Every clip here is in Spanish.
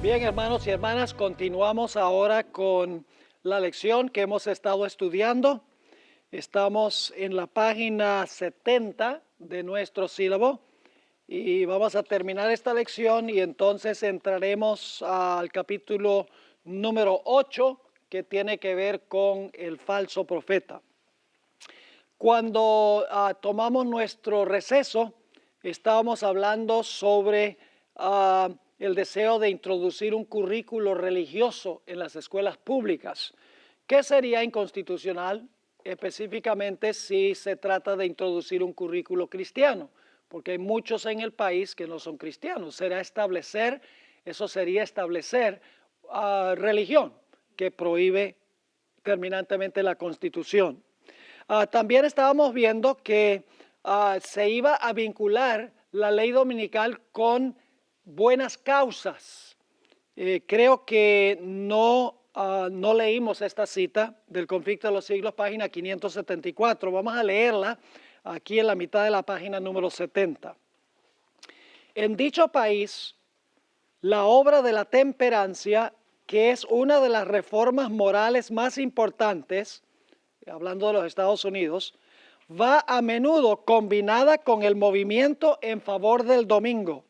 Bien, hermanos y hermanas, continuamos ahora con la lección que hemos estado estudiando. Estamos en la página 70 de nuestro sílabo y vamos a terminar esta lección y entonces entraremos al capítulo número 8, que tiene que ver con el falso profeta. Cuando tomamos nuestro receso, estábamos hablando sobre el deseo de introducir un currículo religioso en las escuelas públicas, que sería inconstitucional, específicamente si se trata de introducir un currículo cristiano, porque hay muchos en el país que no son cristianos. Eso sería establecer religión que prohíbe terminantemente la Constitución. También estábamos viendo que se iba a vincular la ley dominical con buenas causas. Creo que no leímos esta cita del Conflicto de los Siglos, página 574. Vamos a leerla aquí en la mitad de la página número 70. En dicho país, la obra de la temperancia, que es una de las reformas morales más importantes, hablando de los Estados Unidos, va a menudo combinada con el movimiento en favor del domingo.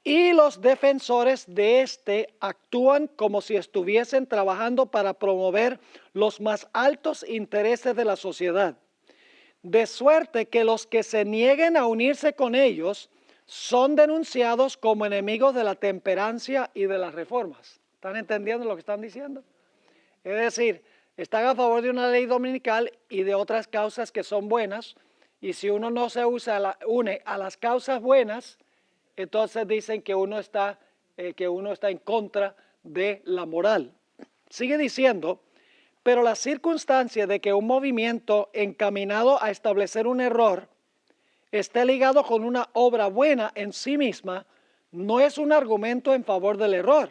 Y los defensores de este actúan como si estuviesen trabajando para promover los más altos intereses de la sociedad. De suerte que los que se nieguen a unirse con ellos son denunciados como enemigos de la temperancia y de las reformas. ¿Están entendiendo lo que están diciendo? Es decir, están a favor de una ley dominical y de otras causas que son buenas, y si uno no se une a las causas buenas, entonces dicen que uno está en contra de la moral. Sigue diciendo, pero la circunstancia de que un movimiento encaminado a establecer un error esté ligado con una obra buena en sí misma, no es un argumento en favor del error.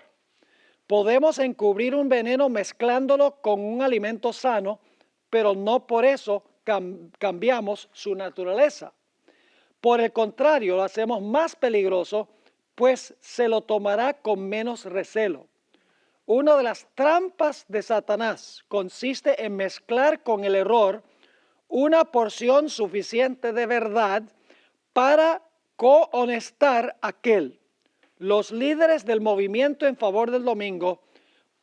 Podemos encubrir un veneno mezclándolo con un alimento sano, pero no por eso cambiamos su naturaleza. Por el contrario, lo hacemos más peligroso, pues se lo tomará con menos recelo. Una de las trampas de Satanás consiste en mezclar con el error una porción suficiente de verdad para cohonestar aquel. Los líderes del movimiento en favor del domingo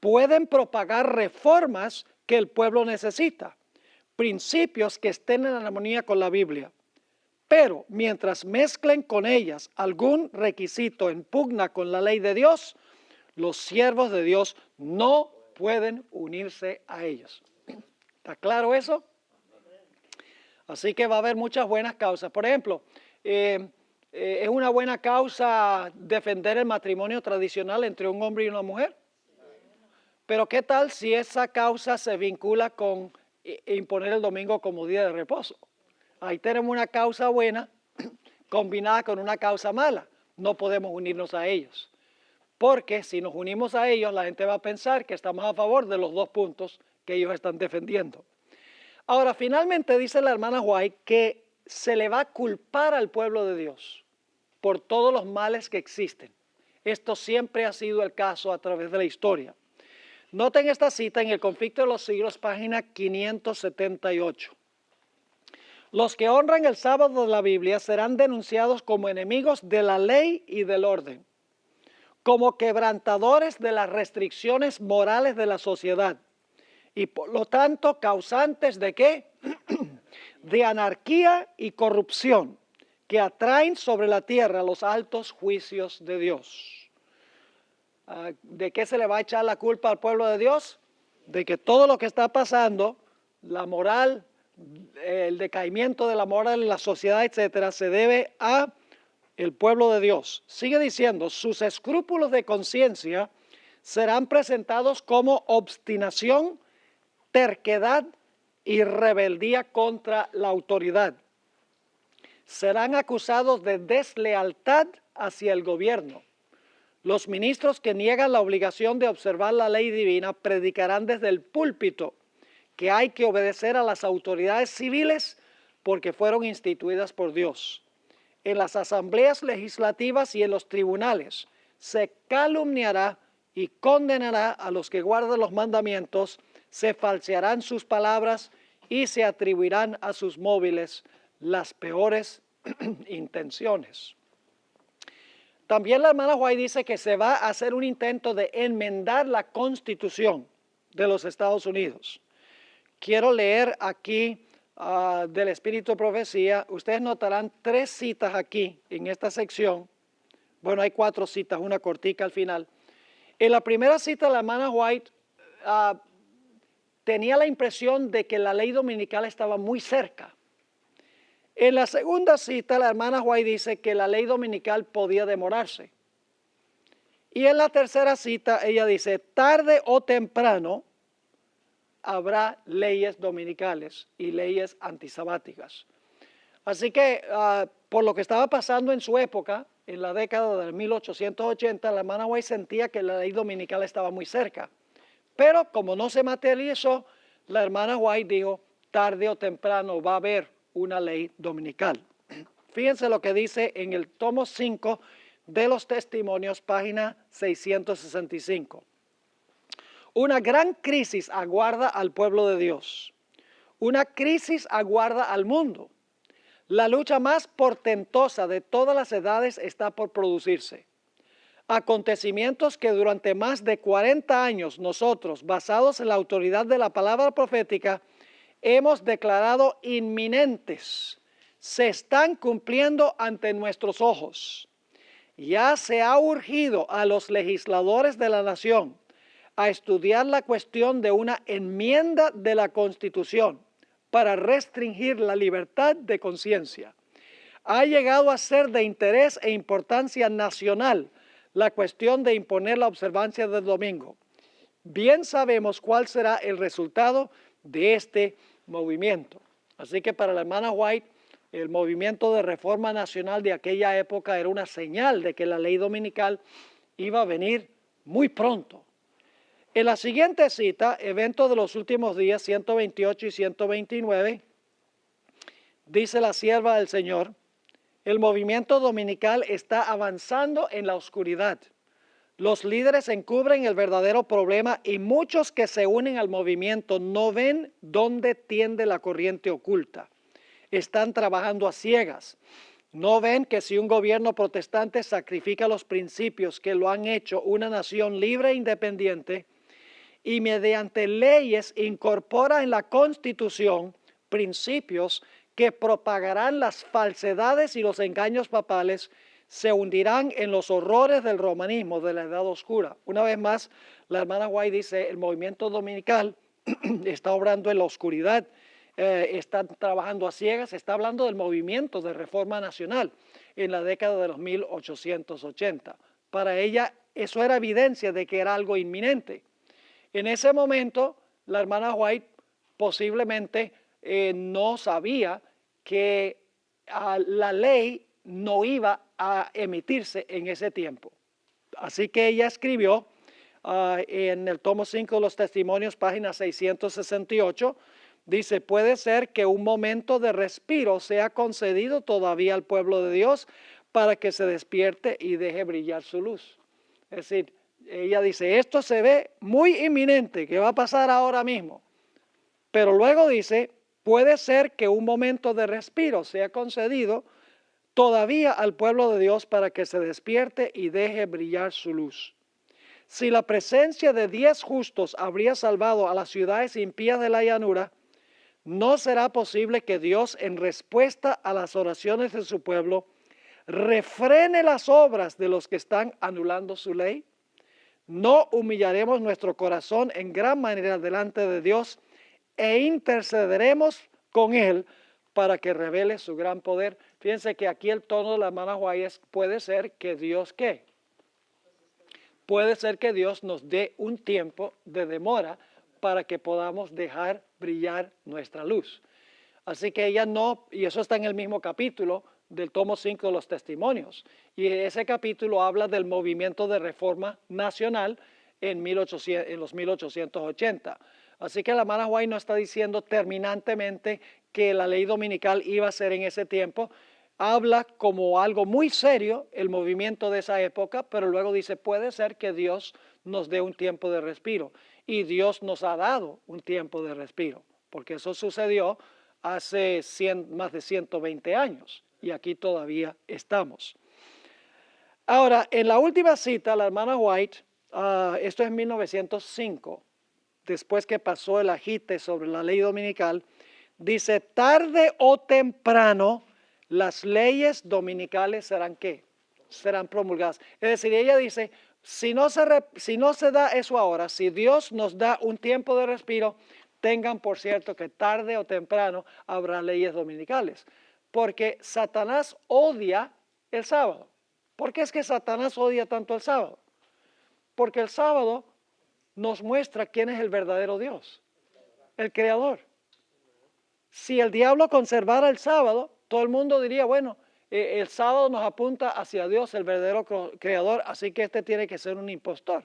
pueden propagar reformas que el pueblo necesita, principios que estén en armonía con la Biblia. Pero mientras mezclen con ellas algún requisito en pugna con la ley de Dios, los siervos de Dios no pueden unirse a ellos. ¿Está claro eso? Así que va a haber muchas buenas causas. Por ejemplo, ¿es una buena causa defender el matrimonio tradicional entre un hombre y una mujer? Pero ¿qué tal si esa causa se vincula con imponer el domingo como día de reposo? Ahí tenemos una causa buena combinada con una causa mala. No podemos unirnos a ellos. Porque si nos unimos a ellos, la gente va a pensar que estamos a favor de los dos puntos que ellos están defendiendo. Ahora, finalmente dice la hermana White que se le va a culpar al pueblo de Dios por todos los males que existen. Esto siempre ha sido el caso a través de la historia. Noten esta cita en el Conflicto de los Siglos, página 578. Los que honran el sábado de la Biblia serán denunciados como enemigos de la ley y del orden, como quebrantadores de las restricciones morales de la sociedad y por lo tanto causantes de ¿qué? De anarquía y corrupción que atraen sobre la tierra los altos juicios de Dios. ¿De qué se le va a echar la culpa al pueblo de Dios? De que todo lo que está pasando, la moral, el decaimiento de la moral en la sociedad, etcétera, se debe a el pueblo de Dios. Sigue diciendo, sus escrúpulos de conciencia serán presentados como obstinación, terquedad y rebeldía contra la autoridad. Serán acusados de deslealtad hacia el gobierno. Los ministros que niegan la obligación de observar la ley divina predicarán desde el púlpito que hay que obedecer a las autoridades civiles porque fueron instituidas por Dios. En las asambleas legislativas y en los tribunales se calumniará y condenará a los que guardan los mandamientos, se falsearán sus palabras y se atribuirán a sus móviles las peores intenciones. También la hermana White dice que se va a hacer un intento de enmendar la Constitución de los Estados Unidos. Quiero leer aquí del Espíritu de Profecía. Ustedes notarán 3 citas aquí en esta sección. Bueno, hay 4 citas, una cortica al final. En la primera cita, la hermana White tenía la impresión de que la ley dominical estaba muy cerca. En la segunda cita, la hermana White dice que la ley dominical podía demorarse. Y en la tercera cita, ella dice, tarde o temprano habrá leyes dominicales y leyes antisabáticas. Así que, por lo que estaba pasando en su época, en la década de 1880, la hermana White sentía que la ley dominical estaba muy cerca. Pero como no se materializó, la hermana White dijo, tarde o temprano va a haber una ley dominical. Fíjense lo que dice en el tomo 5 de los Testimonios, página 665. Una gran crisis aguarda al pueblo de Dios. Una crisis aguarda al mundo. La lucha más portentosa de todas las edades está por producirse. Acontecimientos que durante más de 40 años nosotros, basados en la autoridad de la palabra profética, hemos declarado inminentes, se están cumpliendo ante nuestros ojos. Ya se ha urgido a los legisladores de la nación a estudiar la cuestión de una enmienda de la Constitución para restringir la libertad de conciencia. Ha llegado a ser de interés e importancia nacional la cuestión de imponer la observancia del domingo. Bien sabemos cuál será el resultado de este movimiento. Así que para la hermana White, el movimiento de reforma nacional de aquella época era una señal de que la ley dominical iba a venir muy pronto. En la siguiente cita, Eventos de los Últimos Días, 128 y 129, dice la sierva del Señor, el movimiento dominical está avanzando en la oscuridad. Los líderes encubren el verdadero problema y muchos que se unen al movimiento no ven dónde tiende la corriente oculta. Están trabajando a ciegas. No ven que si un gobierno protestante sacrifica los principios que lo han hecho una nación libre e independiente y mediante leyes incorpora en la Constitución principios que propagarán las falsedades y los engaños papales, se hundirán en los horrores del romanismo de la Edad Oscura. Una vez más, la hermana White dice, el movimiento dominical está obrando en la oscuridad, está trabajando a ciegas, está hablando del movimiento de reforma nacional en la década de los 1880. Para ella, eso era evidencia de que era algo inminente. En ese momento, la hermana White posiblemente no sabía que la ley no iba a emitirse en ese tiempo. Así que ella escribió en el tomo 5 de los Testimonios, página 668, dice, puede ser que un momento de respiro sea concedido todavía al pueblo de Dios para que se despierte y deje brillar su luz. Es decir, ella dice, esto se ve muy inminente, que va a pasar ahora mismo. Pero luego dice, puede ser que un momento de respiro sea concedido todavía al pueblo de Dios para que se despierte y deje brillar su luz. Si la presencia de 10 justos habría salvado a las ciudades impías de la llanura, ¿no será posible que Dios, en respuesta a las oraciones de su pueblo, refrene las obras de los que están anulando su ley? ¿No humillaremos nuestro corazón en gran manera delante de Dios e intercederemos con Él para que revele su gran poder? Fíjense que aquí el tono de la hermana White puede ser que Dios, ¿qué? Puede ser que Dios nos dé un tiempo de demora para que podamos dejar brillar nuestra luz. Así que ella no, y eso está en el mismo capítulo del tomo 5 de los Testimonios, y ese capítulo habla del movimiento de reforma nacional en los 1880. Así que la hermana White no está diciendo terminantemente que la ley dominical iba a ser en ese tiempo. habla como algo muy serio el movimiento de esa época, pero luego dice, puede ser que Dios nos dé un tiempo de respiro. Y Dios nos ha dado un tiempo de respiro, porque eso sucedió hace más de 120 años y aquí todavía estamos. Ahora, en la última cita, la hermana White, esto es en 1905, después que pasó el agite sobre la ley dominical, dice, tarde o temprano, las leyes dominicales serán ¿qué? Serán promulgadas. Es decir, ella dice, si no se da eso ahora, si Dios nos da un tiempo de respiro, tengan por cierto que tarde o temprano habrá leyes dominicales. Porque Satanás odia el sábado. ¿Por qué es que Satanás odia tanto el sábado? Porque el sábado nos muestra quién es el verdadero Dios, el Creador. Si el diablo conservara el sábado, todo el mundo diría, bueno, el sábado nos apunta hacia Dios, el verdadero Creador, así que este tiene que ser un impostor.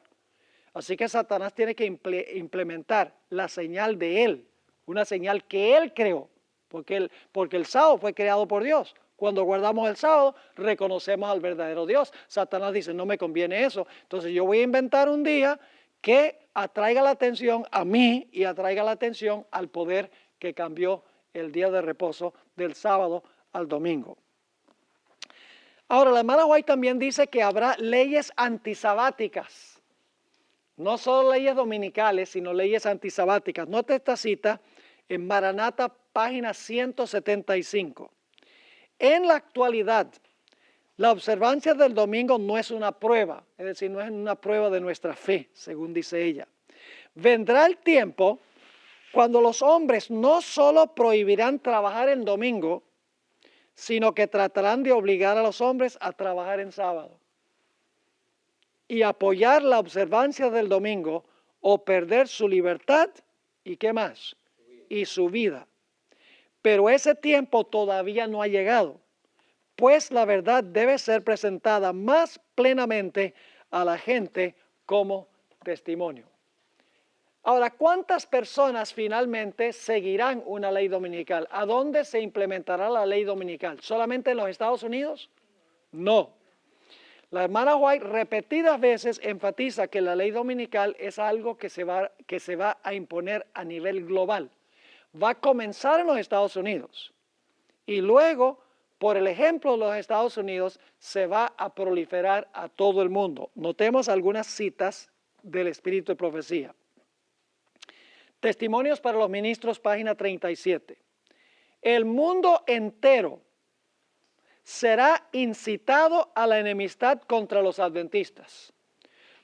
Así que Satanás tiene que implementar la señal de Él, una señal que Él creó, porque el sábado fue creado por Dios. Cuando guardamos el sábado, reconocemos al verdadero Dios. Satanás dice, no me conviene eso. Entonces yo voy a inventar un día que atraiga la atención a mí y atraiga la atención al poder que cambió el día de reposo del sábado al domingo. Ahora, la hermana White también dice que habrá leyes antisabáticas. No solo leyes dominicales, sino leyes antisabáticas. Note esta cita en Maranata, página 175. En la actualidad, la observancia del domingo no es una prueba, es decir, no es una prueba de nuestra fe, según dice ella. Vendrá el tiempo cuando los hombres no solo prohibirán trabajar en domingo, sino que tratarán de obligar a los hombres a trabajar en sábado y apoyar la observancia del domingo o perder su libertad y ¿qué más? Y su vida. Pero ese tiempo todavía no ha llegado, pues la verdad debe ser presentada más plenamente a la gente como testimonio. Ahora, ¿cuántas personas finalmente seguirán una ley dominical? ¿A dónde se implementará la ley dominical? ¿Solamente en los Estados Unidos? No. La hermana White repetidas veces enfatiza que la ley dominical es algo que se va a imponer a nivel global. Va a comenzar en los Estados Unidos y luego, por el ejemplo de los Estados Unidos, se va a proliferar a todo el mundo. Notemos algunas citas del Espíritu de Profecía. Testimonios para los ministros, página 37. El mundo entero será incitado a la enemistad contra los adventistas,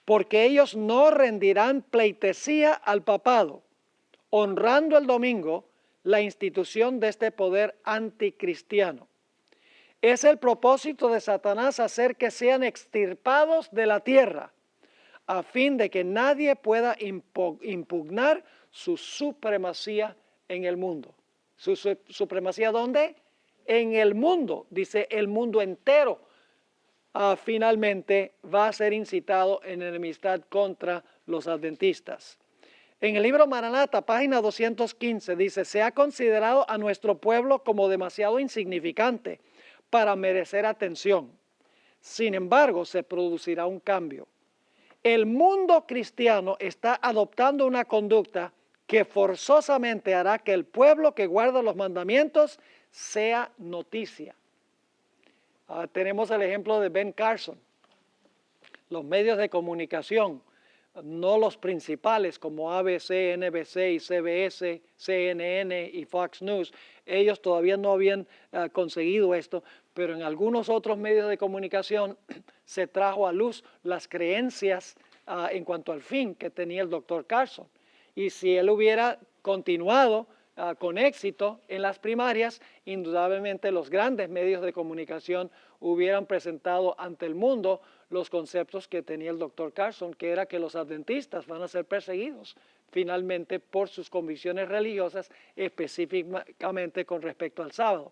porque ellos no rendirán pleitesía al papado, honrando el domingo, la institución de este poder anticristiano. Es el propósito de Satanás hacer que sean extirpados de la tierra, a fin de que nadie pueda impugnar su supremacía en el mundo. ¿Su supremacía dónde? En el mundo, dice el mundo entero. Finalmente va a ser incitado en enemistad contra los adventistas. En el libro Maranata, página 215, dice, se ha considerado a nuestro pueblo como demasiado insignificante para merecer atención. Sin embargo, se producirá un cambio. El mundo cristiano está adoptando una conducta que forzosamente hará que el pueblo que guarda los mandamientos sea noticia. Tenemos el ejemplo de Ben Carson. Los medios de comunicación, no los principales como ABC, NBC y CBS, CNN y Fox News, ellos todavía no habían conseguido esto, pero en algunos otros medios de comunicación se trajo a luz las creencias en cuanto al fin que tenía el doctor Carson. Y si él hubiera continuado con éxito en las primarias, indudablemente los grandes medios de comunicación hubieran presentado ante el mundo los conceptos que tenía el doctor Carson, que era que los adventistas van a ser perseguidos finalmente por sus convicciones religiosas, específicamente con respecto al sábado.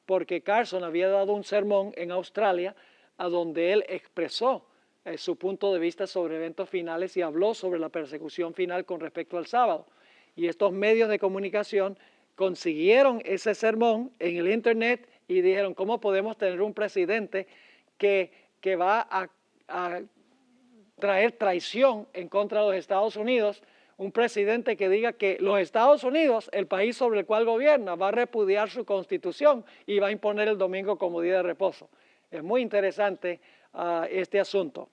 Porque Carson había dado un sermón en Australia a donde él expresó su punto de vista sobre eventos finales y habló sobre la persecución final con respecto al sábado. Y estos medios de comunicación consiguieron ese sermón en el internet y dijeron, ¿cómo podemos tener un presidente que va a traer traición en contra de los Estados Unidos? Un presidente que diga que los Estados Unidos, el país sobre el cual gobierna, va a repudiar su constitución y va a imponer el domingo como día de reposo. Es muy interesante este asunto.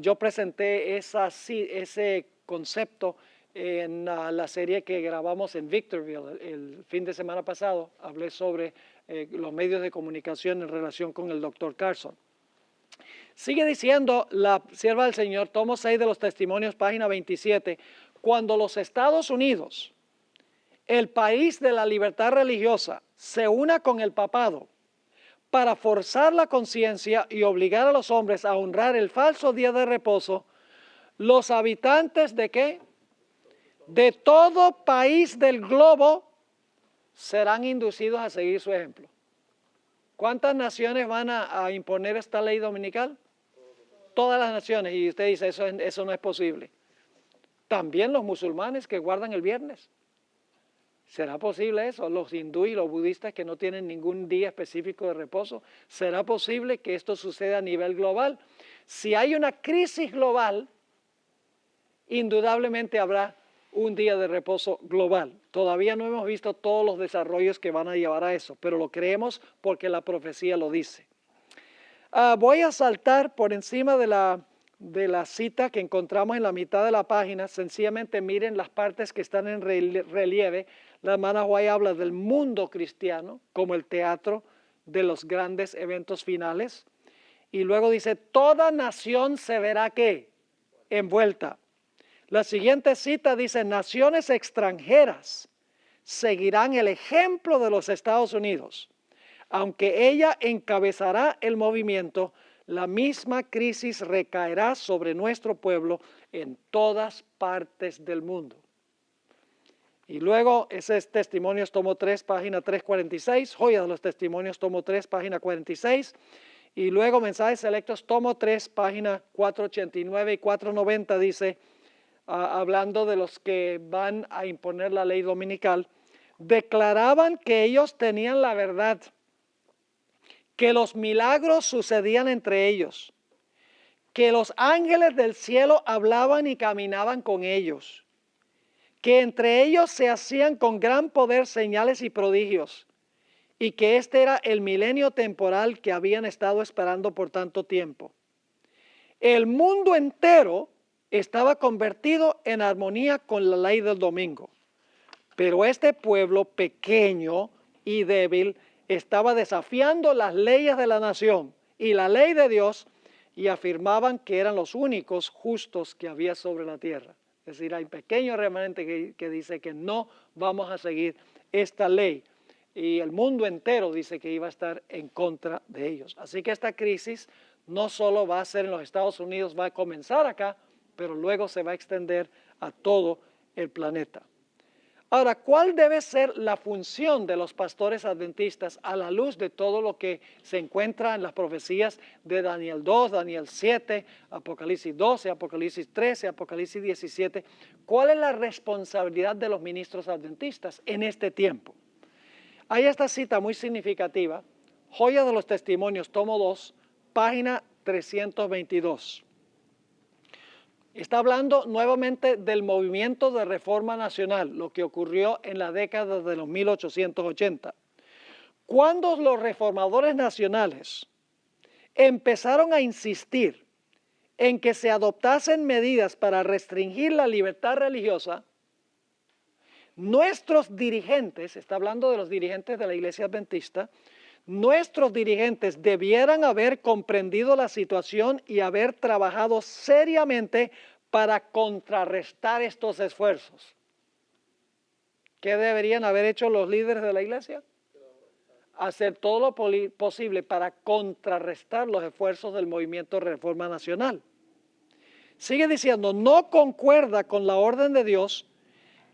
Yo presenté ese concepto en la serie que grabamos en Victorville el fin de semana pasado. Hablé sobre los medios de comunicación en relación con el Dr. Carson. Sigue diciendo la sierva del Señor, tomo 6 de los testimonios, página 27, cuando los Estados Unidos, el país de la libertad religiosa, se una con el papado para forzar la conciencia y obligar a los hombres a honrar el falso día de reposo, los habitantes ¿de qué? De todo país del globo serán inducidos a seguir su ejemplo. ¿Cuántas naciones van a imponer esta ley dominical? Todas las naciones. Y usted dice, eso no es posible. También los musulmanes que guardan el viernes. ¿Será posible eso? Los hindúes y los budistas que no tienen ningún día específico de reposo. ¿Será posible que esto suceda a nivel global? Si hay una crisis global, indudablemente habrá un día de reposo global. Todavía no hemos visto todos los desarrollos que van a llevar a eso, pero lo creemos porque la profecía lo dice. Voy a saltar por encima de la cita que encontramos en la mitad de la página. Sencillamente miren las partes que están en relieve. La hermana White habla del mundo cristiano como el teatro de los grandes eventos finales. Y luego dice, toda nación se verá ¿qué? Envuelta. La siguiente cita dice, naciones extranjeras seguirán el ejemplo de los Estados Unidos. Aunque ella encabezará el movimiento, la misma crisis recaerá sobre nuestro pueblo en todas partes del mundo. Y luego, ese es Testimonios, tomo 3, página 346, Joya de los Testimonios, tomo 3, página 46. Y luego, Mensajes Selectos, tomo 3, página 489 y 490, dice, hablando de los que van a imponer la ley dominical, declaraban que ellos tenían la verdad, que los milagros sucedían entre ellos, que los ángeles del cielo hablaban y caminaban con ellos, que entre ellos se hacían con gran poder señales y prodigios, y que este era el milenio temporal que habían estado esperando por tanto tiempo. El mundo entero estaba convertido en armonía con la ley del domingo, pero este pueblo pequeño y débil estaba desafiando las leyes de la nación y la ley de Dios y afirmaban que eran los únicos justos que había sobre la tierra. Es decir, hay un pequeño remanente que dice que no vamos a seguir esta ley y el mundo entero dice que iba a estar en contra de ellos. Así que esta crisis no solo va a ser en los Estados Unidos, va a comenzar acá, pero luego se va a extender a todo el planeta. Ahora, ¿cuál debe ser la función de los pastores adventistas a la luz de todo lo que se encuentra en las profecías de Daniel 2, Daniel 7, Apocalipsis 12, Apocalipsis 13, Apocalipsis 17? ¿Cuál es la responsabilidad de los ministros adventistas en este tiempo? Hay esta cita muy significativa, Joya de los Testimonios, tomo 2, página 322. Está hablando nuevamente del movimiento de reforma nacional, lo que ocurrió en la década de los 1880. Cuando los reformadores nacionales empezaron a insistir en que se adoptasen medidas para restringir la libertad religiosa, nuestros dirigentes, está hablando de los dirigentes de la Iglesia Adventista, nuestros dirigentes debieran haber comprendido la situación y haber trabajado seriamente para contrarrestar estos esfuerzos. ¿Qué deberían haber hecho los líderes de la iglesia? Hacer todo lo posible para contrarrestar los esfuerzos del movimiento Reforma Nacional. Sigue diciendo, no concuerda con la orden de Dios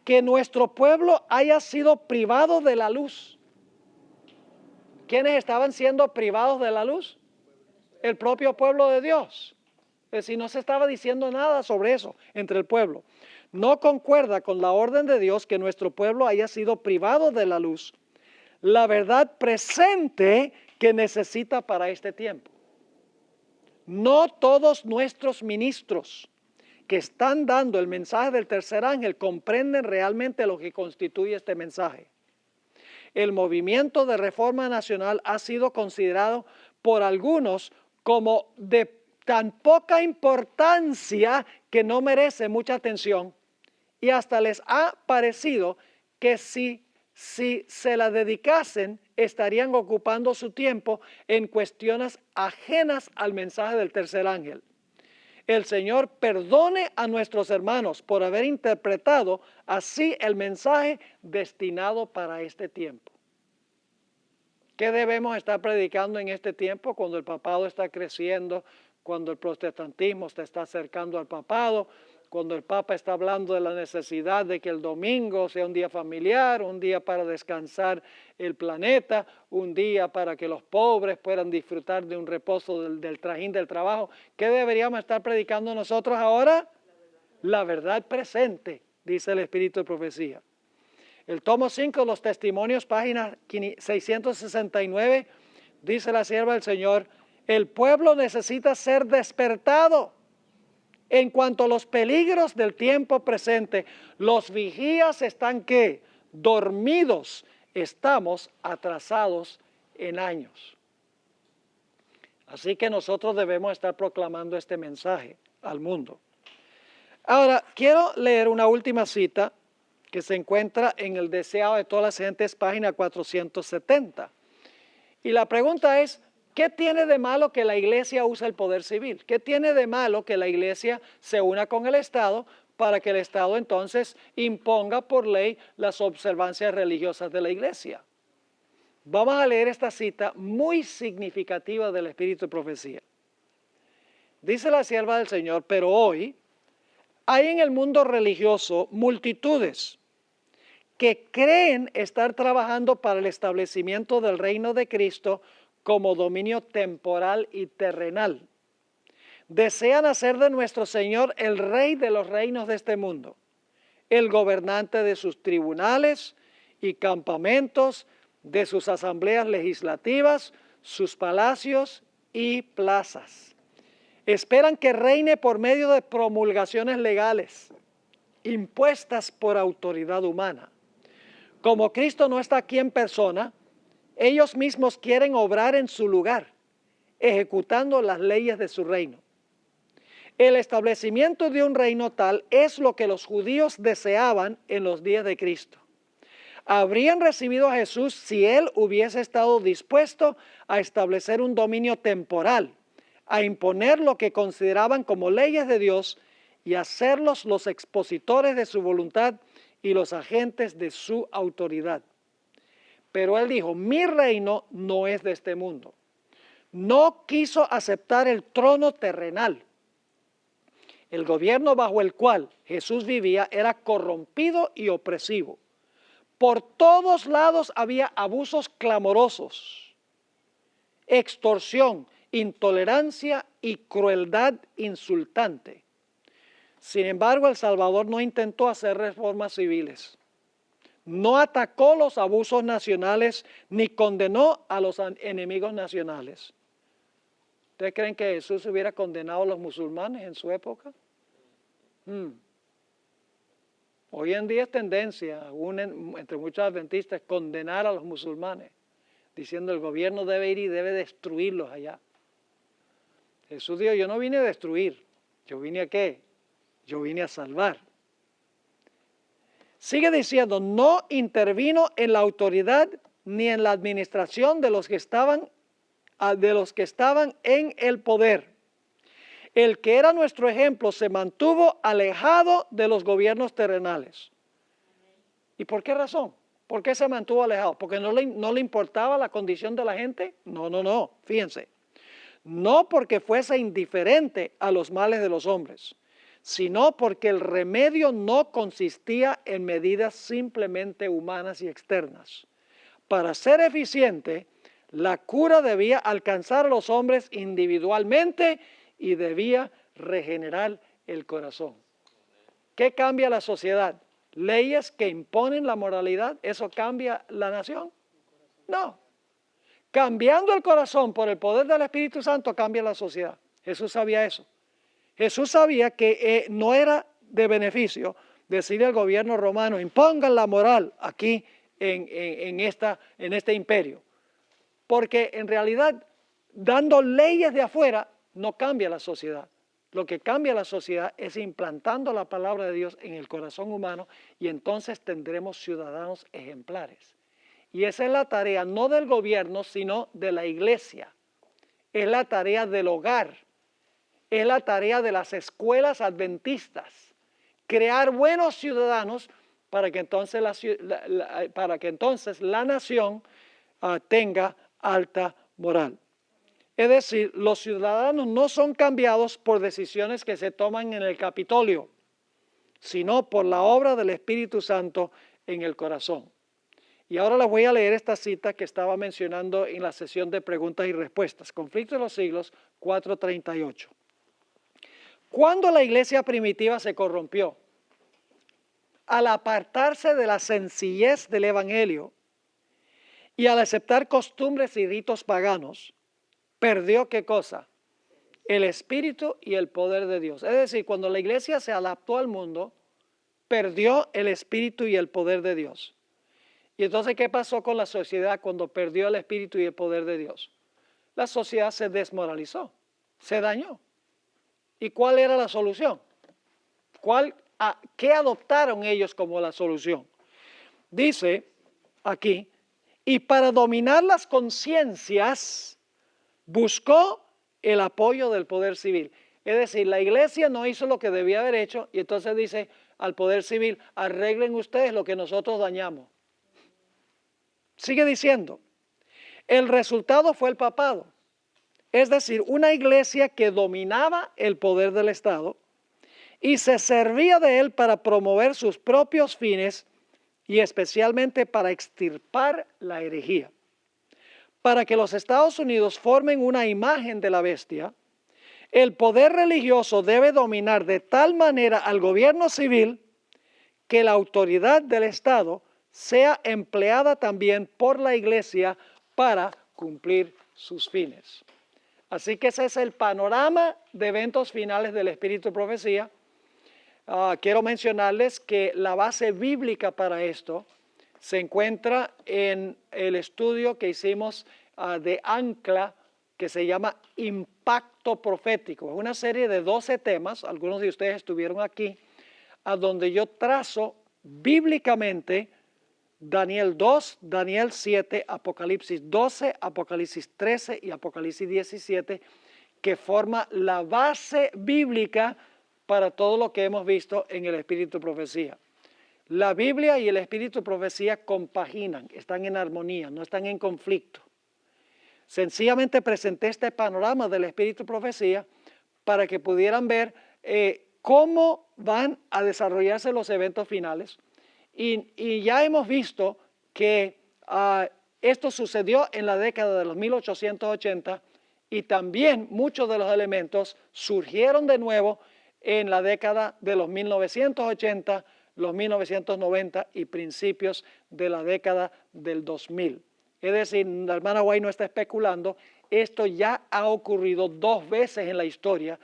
que nuestro pueblo haya sido privado de la luz. ¿Quiénes estaban siendo privados de la luz? El propio pueblo de Dios. Es decir, no se estaba diciendo nada sobre eso entre el pueblo. No concuerda con la orden de Dios que nuestro pueblo haya sido privado de la luz, la verdad presente que necesita para este tiempo. No todos nuestros ministros que están dando el mensaje del tercer ángel comprenden realmente lo que constituye este mensaje. El movimiento de reforma nacional ha sido considerado por algunos como de tan poca importancia que no merece mucha atención, y hasta les ha parecido que si se la dedicasen estarían ocupando su tiempo en cuestiones ajenas al mensaje del tercer ángel. El Señor perdone a nuestros hermanos por haber interpretado así el mensaje destinado para este tiempo. ¿Qué debemos estar predicando en este tiempo cuando el papado está creciendo, cuando el protestantismo se está acercando al papado, cuando el Papa está hablando de la necesidad de que el domingo sea un día familiar, un día para descansar el planeta, un día para que los pobres puedan disfrutar de un reposo del trajín del trabajo? ¿Qué deberíamos estar predicando nosotros ahora? La verdad presente, dice el Espíritu de Profecía. El tomo 5 de los Testimonios, página 669, dice la sierva del Señor: el pueblo necesita ser despertado en cuanto a los peligros del tiempo presente. Los vigías están ¿qué? Dormidos. Estamos atrasados en años. Así que nosotros debemos estar proclamando este mensaje al mundo. Ahora, quiero leer una última cita que se encuentra en el Deseado de todas las gentes, página 470. Y la pregunta es: ¿qué tiene de malo que la iglesia use el poder civil? ¿Qué tiene de malo que la iglesia se una con el Estado para que el Estado entonces imponga por ley las observancias religiosas de la iglesia? Vamos a leer esta cita muy significativa del Espíritu de Profecía. Dice la sierva del Señor: pero hoy hay en el mundo religioso multitudes que creen estar trabajando para el establecimiento del reino de Cristo como dominio temporal y terrenal. Desean hacer de nuestro Señor el rey de los reinos de este mundo, el gobernante de sus tribunales y campamentos, de sus asambleas legislativas, sus palacios y plazas. Esperan que reine por medio de promulgaciones legales, impuestas por autoridad humana. Como Cristo no está aquí en persona, ellos mismos quieren obrar en su lugar, ejecutando las leyes de su reino. El establecimiento de un reino tal es lo que los judíos deseaban en los días de Cristo. Habrían recibido a Jesús si Él hubiese estado dispuesto a establecer un dominio temporal, a imponer lo que consideraban como leyes de Dios y hacerlos los expositores de su voluntad y los agentes de su autoridad. Pero Él dijo: mi reino no es de este mundo. No quiso aceptar el trono terrenal. El gobierno bajo el cual Jesús vivía era corrompido y opresivo. Por todos lados había abusos clamorosos, extorsión, intolerancia y crueldad insultante. Sin embargo, el Salvador no intentó hacer reformas civiles. No atacó los abusos nacionales ni condenó a los enemigos nacionales. ¿Ustedes creen que Jesús hubiera condenado a los musulmanes en su época? Hoy en día es tendencia, entre muchos adventistas, condenar a los musulmanes, diciendo el gobierno debe ir y debe destruirlos allá. Jesús dijo: yo no vine a destruir, yo vine a ¿qué? Yo vine a salvar. Sigue diciendo: no intervino en la autoridad ni en la administración de los que estaban en el poder. El que era nuestro ejemplo se mantuvo alejado de los gobiernos terrenales. ¿Y por qué razón? ¿Por qué se mantuvo alejado? ¿Porque no le importaba la condición de la gente? No, fíjense. No porque fuese indiferente a los males de los hombres, sino porque el remedio no consistía en medidas simplemente humanas y externas. Para ser eficiente, la cura debía alcanzar a los hombres individualmente y debía regenerar el corazón. ¿Qué cambia la sociedad? Leyes que imponen la moralidad, ¿eso cambia la nación? No. Cambiando el corazón por el poder del Espíritu Santo cambia la sociedad. Jesús sabía eso. Jesús sabía que no era de beneficio decirle al gobierno romano, impongan la moral aquí en este imperio. Porque en realidad, dando leyes de afuera, no cambia la sociedad. Lo que cambia la sociedad es implantando la palabra de Dios en el corazón humano y entonces tendremos ciudadanos ejemplares. Y esa es la tarea no del gobierno, sino de la iglesia. Es la tarea del hogar. Es la tarea de las escuelas adventistas. Crear buenos ciudadanos para que entonces la nación tenga alta moral. Es decir, los ciudadanos no son cambiados por decisiones que se toman en el Capitolio, sino por la obra del Espíritu Santo en el corazón. Y ahora les voy a leer esta cita que estaba mencionando en la sesión de preguntas y respuestas. Conflicto de los siglos 4:38. Cuando la iglesia primitiva se corrompió, al apartarse de la sencillez del evangelio y al aceptar costumbres y ritos paganos, perdió ¿qué cosa? El espíritu y el poder de Dios. Es decir, cuando la iglesia se adaptó al mundo, perdió el espíritu y el poder de Dios. Y entonces, ¿qué pasó con la sociedad cuando perdió el espíritu y el poder de Dios? La sociedad se desmoralizó, se dañó. ¿Y cuál era la solución? ¿Qué adoptaron ellos como la solución? Dice aquí, y para dominar las conciencias, buscó el apoyo del poder civil. Es decir, la iglesia no hizo lo que debía haber hecho y entonces dice al poder civil, arreglen ustedes lo que nosotros dañamos. Sigue diciendo, el resultado fue el papado. Es decir, una iglesia que dominaba el poder del Estado y se servía de él para promover sus propios fines y especialmente para extirpar la herejía. Para que los Estados Unidos formen una imagen de la bestia, el poder religioso debe dominar de tal manera al gobierno civil que la autoridad del Estado sea empleada también por la iglesia para cumplir sus fines. Así que ese es el panorama de eventos finales del Espíritu de Profecía. Quiero mencionarles que la base bíblica para esto se encuentra en el estudio que hicimos de Ancla, que se llama Impacto Profético. Es una serie de 12 temas, algunos de ustedes estuvieron aquí, a donde yo trazo bíblicamente Daniel 2, Daniel 7, Apocalipsis 12, Apocalipsis 13 y Apocalipsis 17, que forma la base bíblica para todo lo que hemos visto en el Espíritu de Profecía. La Biblia y el Espíritu de Profecía compaginan, están en armonía, no están en conflicto. Sencillamente presenté este panorama del Espíritu de Profecía para que pudieran ver cómo van a desarrollarse los eventos finales. Y ya hemos visto que esto sucedió en la década de los 1880 y también muchos de los elementos surgieron de nuevo en la década de los 1980, los 1990 y principios de la década del 2000. Es decir, la hermana White no está especulando, esto ya ha ocurrido 2 veces en la historia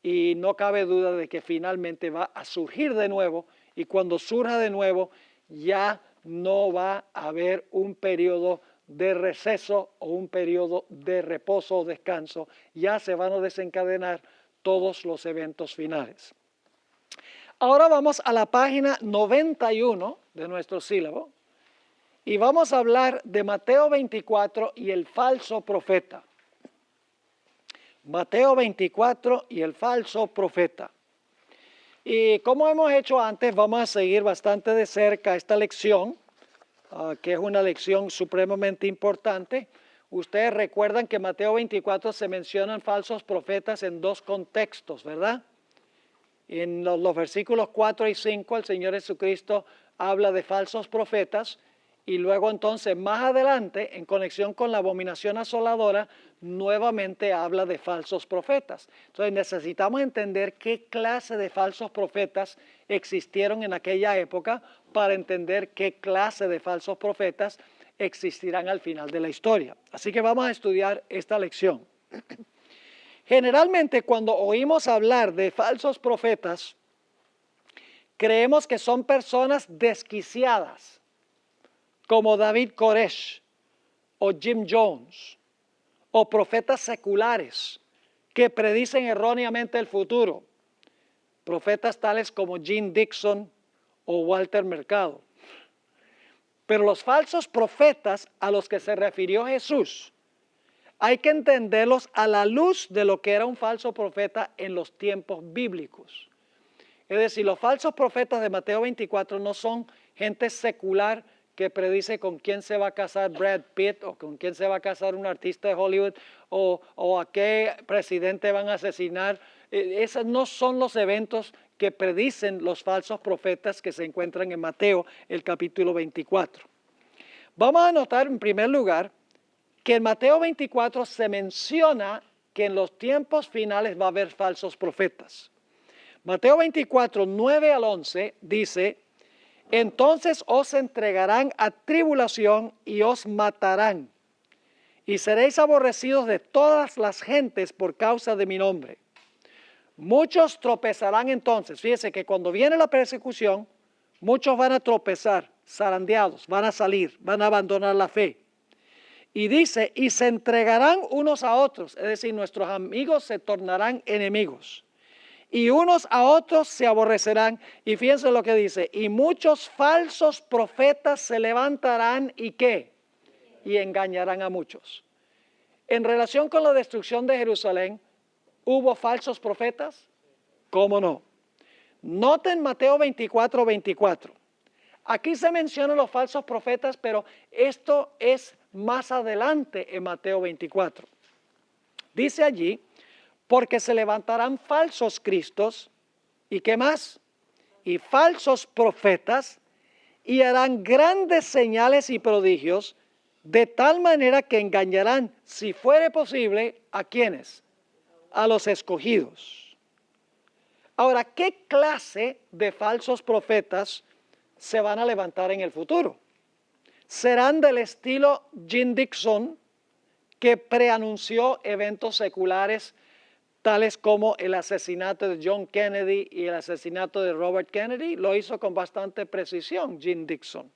y no cabe duda de que finalmente va a surgir de nuevo y cuando surja de nuevo ya no va a haber un periodo de receso o un periodo de reposo o descanso, ya se van a desencadenar todos los eventos finales. Ahora vamos a la página 91 de nuestro sílabo y vamos a hablar de Mateo 24 y el falso profeta. Mateo 24 y el falso profeta. Y como hemos hecho antes, vamos a seguir bastante de cerca esta lección, que es una lección supremamente importante. Ustedes recuerdan que en Mateo 24 se mencionan falsos profetas en 2 contextos, ¿verdad? En los versículos 4 y 5 el Señor Jesucristo habla de falsos profetas y luego entonces más adelante en conexión con la abominación asoladora nuevamente habla de falsos profetas. Entonces necesitamos entender qué clase de falsos profetas existieron en aquella época para entender qué clase de falsos profetas existirán al final de la historia. Así que vamos a estudiar esta lección. Generalmente cuando oímos hablar de falsos profetas, creemos que son personas desquiciadas, como David Koresh o Jim Jones, o profetas seculares que predicen erróneamente el futuro, profetas tales como Gene Dixon o Walter Mercado. Pero los falsos profetas a los que se refirió Jesús, hay que entenderlos a la luz de lo que era un falso profeta en los tiempos bíblicos. Es decir, los falsos profetas de Mateo 24 no son gente secular que predice con quién se va a casar Brad Pitt o con quién se va a casar un artista de Hollywood o a qué presidente van a asesinar. Esos no son los eventos que predicen los falsos profetas que se encuentran en Mateo, el capítulo 24. Vamos a notar en primer lugar que en Mateo 24 se menciona que en los tiempos finales va a haber falsos profetas. Mateo 24, 9 al 11 dice: entonces os entregarán a tribulación y os matarán, y seréis aborrecidos de todas las gentes por causa de mi nombre. Muchos tropezarán entonces. Fíjese que cuando viene la persecución, muchos van a tropezar, zarandeados, van a salir, van a abandonar la fe. Y dice, y se entregarán unos a otros, es decir, nuestros amigos se tornarán enemigos. Y unos a otros se aborrecerán. Y fíjense lo que dice, y muchos falsos profetas se levantarán y ¿qué? Y engañarán a muchos. En relación con la destrucción de Jerusalén, ¿hubo falsos profetas? ¿Cómo no? Noten Mateo 24, 24. Aquí se mencionan los falsos profetas, pero esto es más adelante en Mateo 24. Dice allí, porque se levantarán falsos cristos, ¿y qué más? Y falsos profetas, y harán grandes señales y prodigios, de tal manera que engañarán, si fuere posible, ¿a quiénes? A los escogidos. Ahora, ¿qué clase de falsos profetas se van a levantar en el futuro? Serán del estilo Gene Dixon, que preanunció eventos seculares tales como el asesinato de John Kennedy y el asesinato de Robert Kennedy. Lo hizo con bastante precisión Gene Dixon.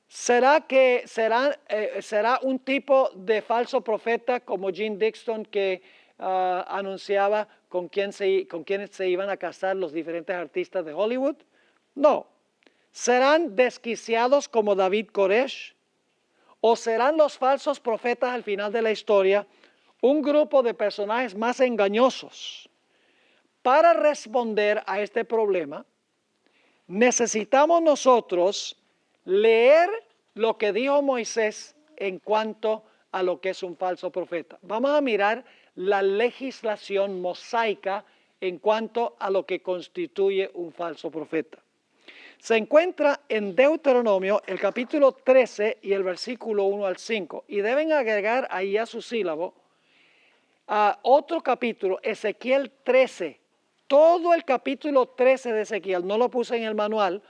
¿Será un tipo de falso profeta como Gene Dixon que anunciaba con quiénes se iban a casar los diferentes artistas de Hollywood? No. ¿Serán desquiciados como David Koresh? ¿O serán los falsos profetas al final de la historia un grupo de personajes más engañosos? Para responder a este problema, necesitamos nosotros leer lo que dijo Moisés en cuanto a lo que es un falso profeta. Vamos a mirar la legislación mosaica en cuanto a lo que constituye un falso profeta. Se encuentra en Deuteronomio el capítulo 13 y el versículo 1 al 5. Y deben agregar ahí a su sílabo a otro capítulo, Ezequiel 13. Todo el capítulo 13 de Ezequiel, no lo puse en el manual,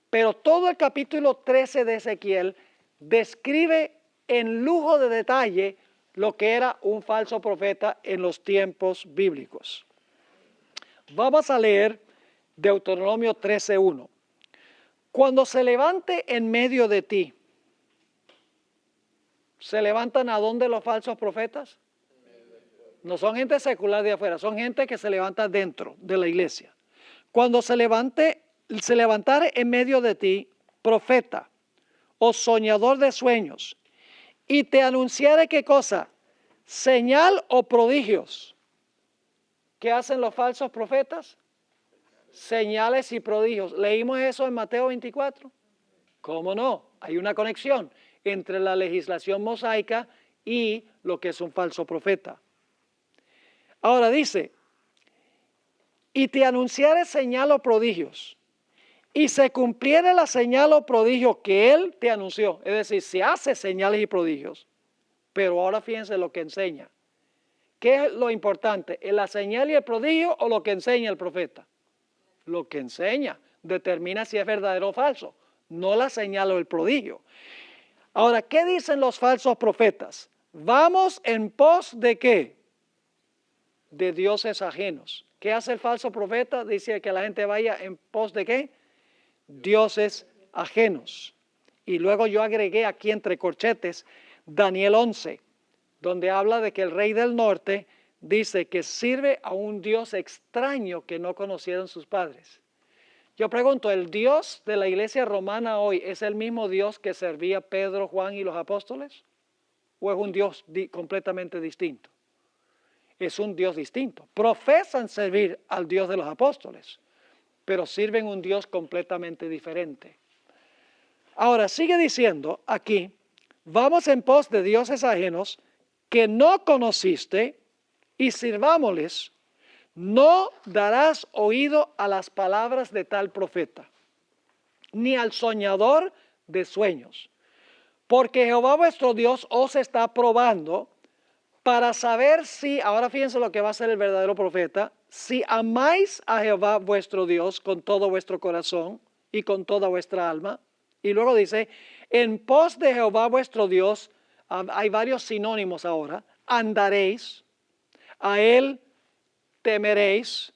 pero todo el capítulo 13 de Ezequiel describe en lujo de detalle lo que era un falso profeta en los tiempos bíblicos. Vamos a leer Deuteronomio 13:1. Cuando se levante en medio de ti, ¿se levantan a dónde los falsos profetas? No son gente secular de afuera, son gente que se levanta dentro de la iglesia. Cuando se levantare en medio de ti, profeta o soñador de sueños, y te anunciare ¿qué cosa? Señal o prodigios. ¿Qué hacen los falsos profetas? Señales y prodigios. ¿Leímos eso en Mateo 24? ¿Cómo no? Hay una conexión entre la legislación mosaica y lo que es un falso profeta. Ahora dice, y te anunciare señal o prodigios, y se cumpliere la señal o prodigio que él te anunció. Es decir, se hace señales y prodigios, pero ahora fíjense lo que enseña. ¿Qué es lo importante? ¿En la señal y el prodigio o lo que enseña el profeta? Lo que enseña determina si es verdadero o falso. no la señal o el prodigio. Ahora, ¿qué dicen los falsos profetas? Vamos en pos de ¿qué? De dioses ajenos. ¿Qué hace el falso profeta? Dice que la gente vaya en pos de ¿qué? Dioses ajenos. Y luego yo agregué aquí entre corchetes Daniel 11, donde habla de que el rey del norte dice que sirve a un Dios extraño que no conocieron sus padres. Yo pregunto, ¿el Dios de la iglesia romana hoy es el mismo Dios que servía Pedro, Juan y los apóstoles? ¿O es un Dios completamente distinto? Es un Dios distinto. Profesan servir al Dios de los apóstoles, pero sirven un Dios completamente diferente. Ahora, sigue diciendo aquí, vamos en pos de dioses ajenos que no conociste y sirvámosles. No darás oído a las palabras de tal profeta, ni al soñador de sueños, porque Jehová vuestro Dios os está probando para saber si, ahora fíjense lo que va a hacer el verdadero profeta, si amáis a Jehová vuestro Dios con todo vuestro corazón y con toda vuestra alma. Y luego dice, en pos de Jehová vuestro Dios, hay varios sinónimos ahora, andaréis, a él temeréis,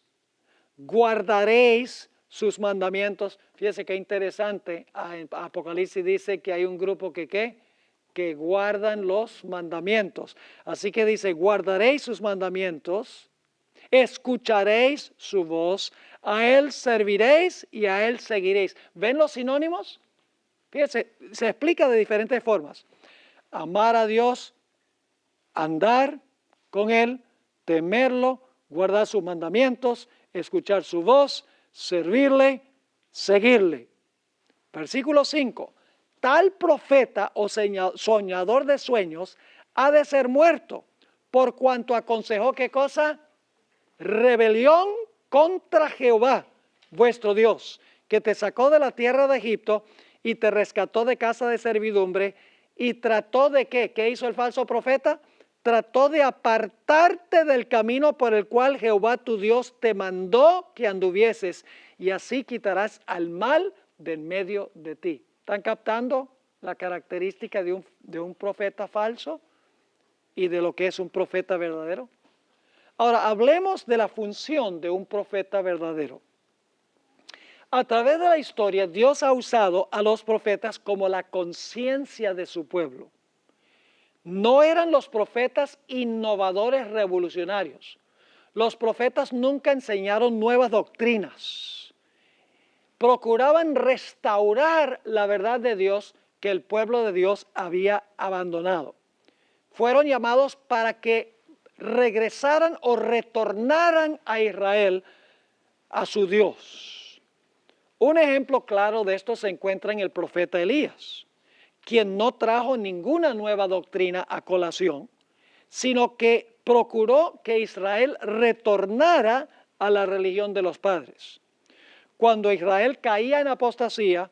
guardaréis sus mandamientos. Fíjense qué interesante, Apocalipsis dice que hay un grupo que guardan los mandamientos. Así que dice, guardaréis sus mandamientos, escucharéis su voz, a él serviréis y a él seguiréis. ¿Ven los sinónimos? Fíjense, se explica de diferentes formas. Amar a Dios, andar con él, temerlo, guardar sus mandamientos, escuchar su voz, servirle, seguirle. Versículo 5. Tal profeta o soñador de sueños ha de ser muerto, por cuanto aconsejó ¿qué cosa? Rebelión contra Jehová, vuestro Dios, que te sacó de la tierra de Egipto y te rescató de casa de servidumbre y trató de ¿qué? ¿Qué hizo el falso profeta? Trató de apartarte del camino por el cual Jehová tu Dios te mandó que anduvieses, y así quitarás al mal de en medio de ti. ¿Están captando la característica de un profeta falso y de lo que es un profeta verdadero? Ahora, hablemos de la función de un profeta verdadero. A través de la historia, Dios ha usado a los profetas como la conciencia de su pueblo. No eran los profetas innovadores revolucionarios. Los profetas nunca enseñaron nuevas doctrinas. Procuraban restaurar la verdad de Dios que el pueblo de Dios había abandonado. Fueron llamados para que regresaran o retornaran a Israel, a su Dios. Un ejemplo claro de esto se encuentra en el profeta Elías, quien no trajo ninguna nueva doctrina a colación, sino que procuró que Israel retornara a la religión de los padres. Cuando Israel caía en apostasía,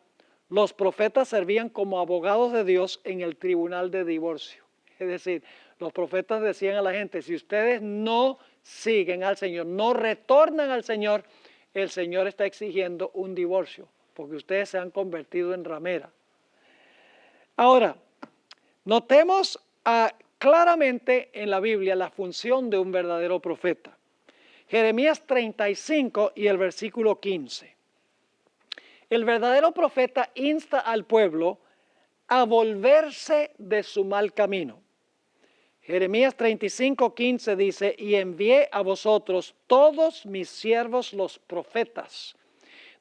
los profetas servían como abogados de Dios en el tribunal de divorcio. Es decir, los profetas decían a la gente, si ustedes no siguen al Señor, no retornan al Señor, el Señor está exigiendo un divorcio, porque ustedes se han convertido en ramera. Ahora, notemos claramente en la Biblia la función de un verdadero profeta. Jeremías 35 y el versículo 15. El verdadero profeta insta al pueblo a volverse de su mal camino. Jeremías 35, 15 dice, y envié a vosotros todos mis siervos los profetas,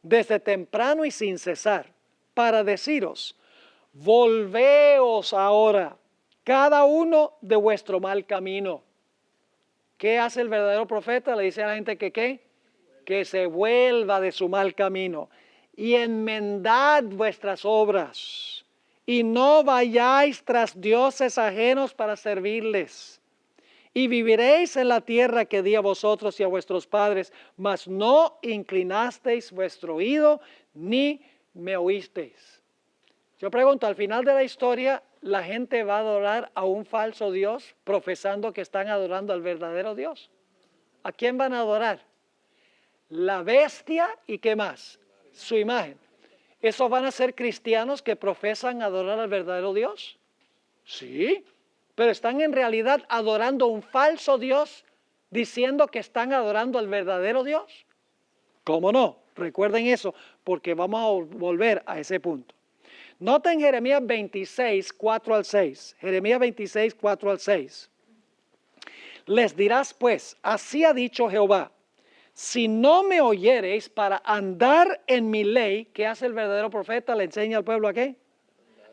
desde temprano y sin cesar, para deciros, volveos ahora, cada uno de vuestro mal camino. ¿Qué hace el verdadero profeta? Le dice a la gente que ¿qué? Que se vuelva de su mal camino y enmendad vuestras obras y no vayáis tras dioses ajenos para servirles. Y viviréis en la tierra que di a vosotros y a vuestros padres, mas no inclinasteis vuestro oído ni me oísteis. Yo pregunto, al final de la historia, ¿la gente va a adorar a un falso Dios profesando que están adorando al verdadero Dios? ¿A quién van a adorar? La bestia y ¿qué más? Su imagen. ¿Esos van a ser cristianos que profesan adorar al verdadero Dios? Sí, pero están en realidad adorando un falso Dios, diciendo que están adorando al verdadero Dios. ¿Cómo no? Recuerden eso, porque vamos a volver a ese punto. Noten Jeremías 26, 4 al 6. Jeremías 26, 4 al 6. Les dirás pues, así ha dicho Jehová, si no me oyereis para andar en mi ley, ¿qué hace el verdadero profeta? ¿Le enseña al pueblo a qué?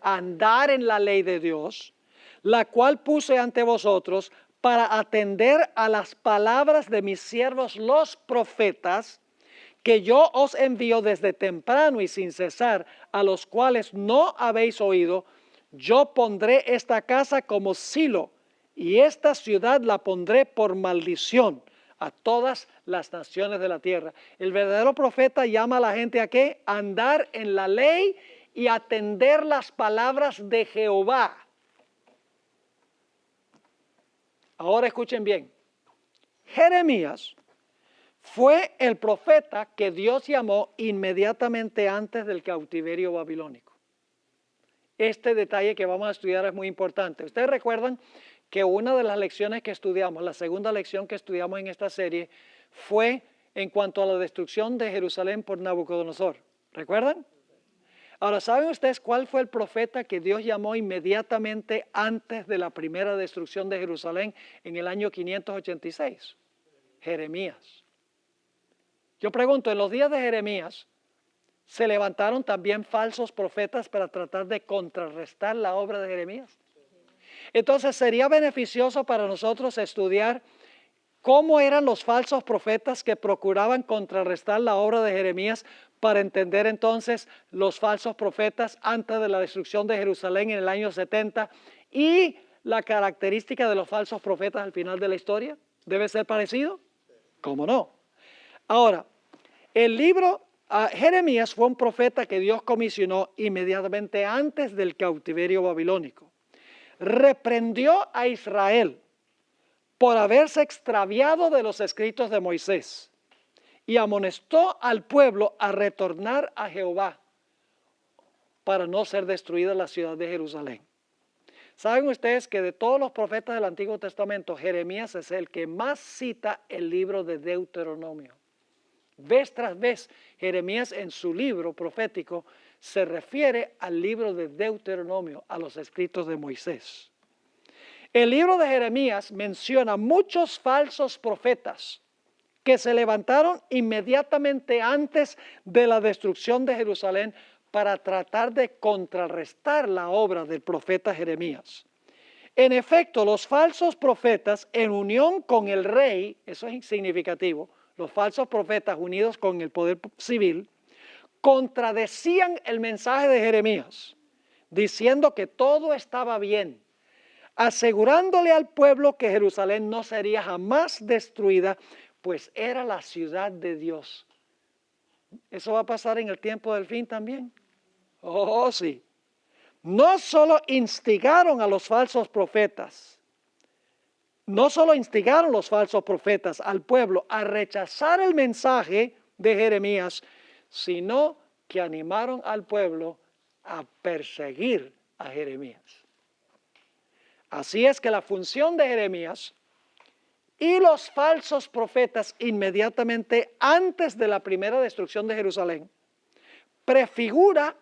Andar en la ley de Dios, la cual puse ante vosotros para atender a las palabras de mis siervos los profetas, que yo os envío desde temprano y sin cesar, a los cuales no habéis oído, yo pondré esta casa como Silo, y esta ciudad la pondré por maldición a todas las naciones de la tierra. El verdadero profeta llama a la gente a qué? Andar en la ley y atender las palabras de Jehová. Ahora escuchen bien. Jeremías fue el profeta que Dios llamó inmediatamente antes del cautiverio babilónico. Este detalle que vamos a estudiar es muy importante. Ustedes recuerdan que una de las lecciones que estudiamos, la segunda lección que estudiamos en esta serie, fue en cuanto a la destrucción de Jerusalén por Nabucodonosor. ¿Recuerdan? Ahora, ¿saben ustedes cuál fue el profeta que Dios llamó inmediatamente antes de la primera destrucción de Jerusalén en el año 586? Jeremías. Yo pregunto, en los días de Jeremías, ¿se levantaron también falsos profetas para tratar de contrarrestar la obra de Jeremías? Entonces, sería beneficioso para nosotros estudiar cómo eran los falsos profetas que procuraban contrarrestar la obra de Jeremías para entender entonces los falsos profetas antes de la destrucción de Jerusalén en el año 70 y la característica de los falsos profetas al final de la historia. ¿Debe ser parecido? ¿Cómo no? Ahora, el libro Jeremías fue un profeta que Dios comisionó inmediatamente antes del cautiverio babilónico. Reprendió a Israel por haberse extraviado de los escritos de Moisés y amonestó al pueblo a retornar a Jehová para no ser destruida la ciudad de Jerusalén. ¿Saben ustedes que de todos los profetas del Antiguo Testamento, Jeremías es el que más cita el libro de Deuteronomio? Vez tras vez, Jeremías en su libro profético se refiere al libro de Deuteronomio, a los escritos de Moisés. El libro de Jeremías menciona muchos falsos profetas que se levantaron inmediatamente antes de la destrucción de Jerusalén para tratar de contrarrestar la obra del profeta Jeremías. En efecto, los falsos profetas en unión con el rey, eso es significativo, los falsos profetas unidos con el poder civil, contradecían el mensaje de Jeremías, diciendo que todo estaba bien, asegurándole al pueblo que Jerusalén no sería jamás destruida, pues era la ciudad de Dios. ¿Eso va a pasar en el tiempo del fin también? Oh, sí. No solo instigaron a los falsos profetas, no solo instigaron los falsos profetas al pueblo a rechazar el mensaje de Jeremías, sino que animaron al pueblo a perseguir a Jeremías. Así es que la función de Jeremías y los falsos profetas inmediatamente antes de la primera destrucción de Jerusalén prefigura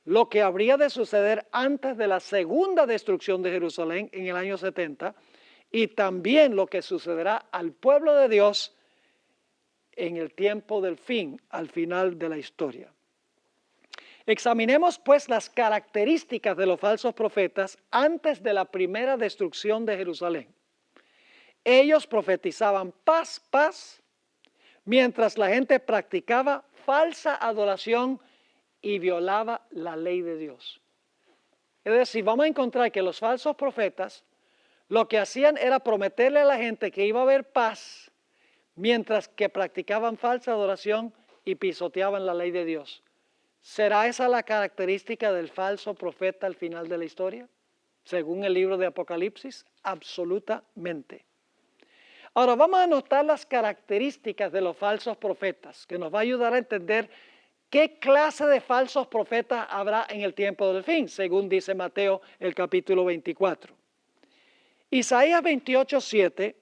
lo que habría de suceder antes de la segunda destrucción de Jerusalén en el año 70 y también lo que sucederá al pueblo de Dios en el tiempo del fin, al final de la historia. Examinemos pues las características de los falsos profetas antes de la primera destrucción de Jerusalén. Ellos profetizaban paz, paz, mientras la gente practicaba falsa adoración y violaba la ley de Dios. Es decir, vamos a encontrar que los falsos profetas lo que hacían era prometerle a la gente que iba a haber paz, mientras que practicaban falsa adoración y pisoteaban la ley de Dios. ¿Será esa la característica del falso profeta al final de la historia? Según el libro de Apocalipsis, absolutamente. Ahora vamos a notar las características de los falsos profetas, que nos va a ayudar a entender ¿Qué clase de falsos profetas habrá en el tiempo del fin? Según dice Mateo el capítulo 24. Isaías 28:7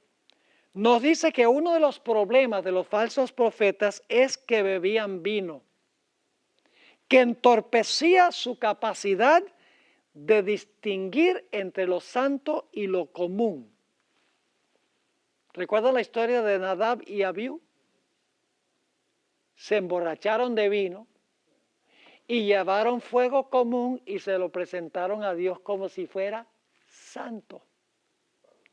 nos dice que uno de los problemas de los falsos profetas es que bebían vino, que entorpecía su capacidad de distinguir entre lo santo y lo común. ¿Recuerdan la historia de Nadab y Abiú? Se emborracharon de vino y llevaron fuego común y se lo presentaron a Dios como si fuera santo.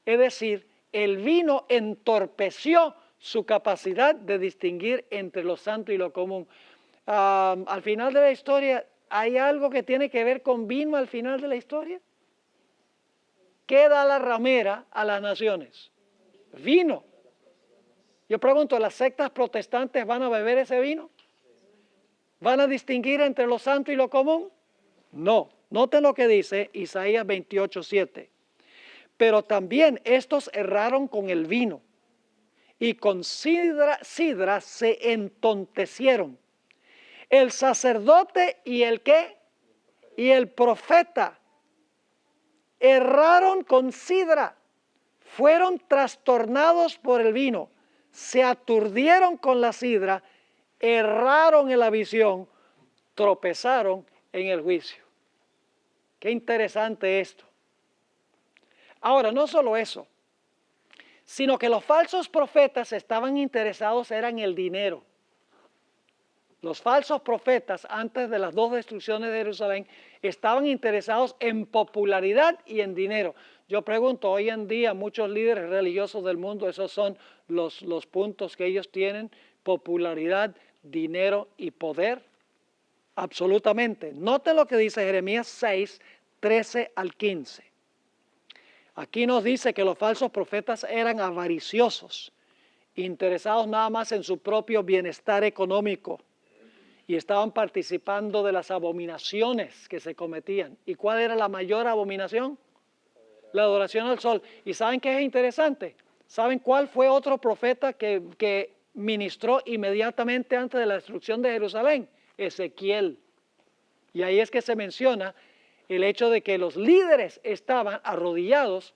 Es decir, el vino entorpeció su capacidad de distinguir entre lo santo y lo común. Al final de la historia, ¿hay algo que tiene que ver con vino al final de la historia? ¿Qué da la ramera a las naciones? Vino. Yo pregunto, ¿las sectas protestantes van a beber ese vino? ¿Van a distinguir entre lo santo y lo común? No. Noten lo que dice Isaías 28:7. Pero también estos erraron con el vino y con sidra se entontecieron. El sacerdote y el ¿qué? Y el profeta erraron con sidra, fueron trastornados por el vino, se aturdieron con la sidra, erraron en la visión, tropezaron en el juicio. Qué interesante esto. Ahora, no solo eso, sino que los falsos profetas estaban interesados en el dinero. Los falsos profetas, antes de las dos destrucciones de Jerusalén, estaban interesados en popularidad y en dinero. Yo pregunto, hoy en día muchos líderes religiosos del mundo, esos son los puntos que ellos tienen: popularidad, dinero y poder. Absolutamente. Noten lo que dice Jeremías 6, 13 al 15. Aquí nos dice que los falsos profetas eran avariciosos, interesados nada más en su propio bienestar económico, y estaban participando de las abominaciones que se cometían. ¿Y cuál era la mayor abominación? La adoración al sol. ¿Y saben qué es interesante? ¿Saben cuál fue otro profeta que ministró inmediatamente antes de la destrucción de Jerusalén? Ezequiel. Y ahí es que se menciona el hecho de que los líderes estaban arrodillados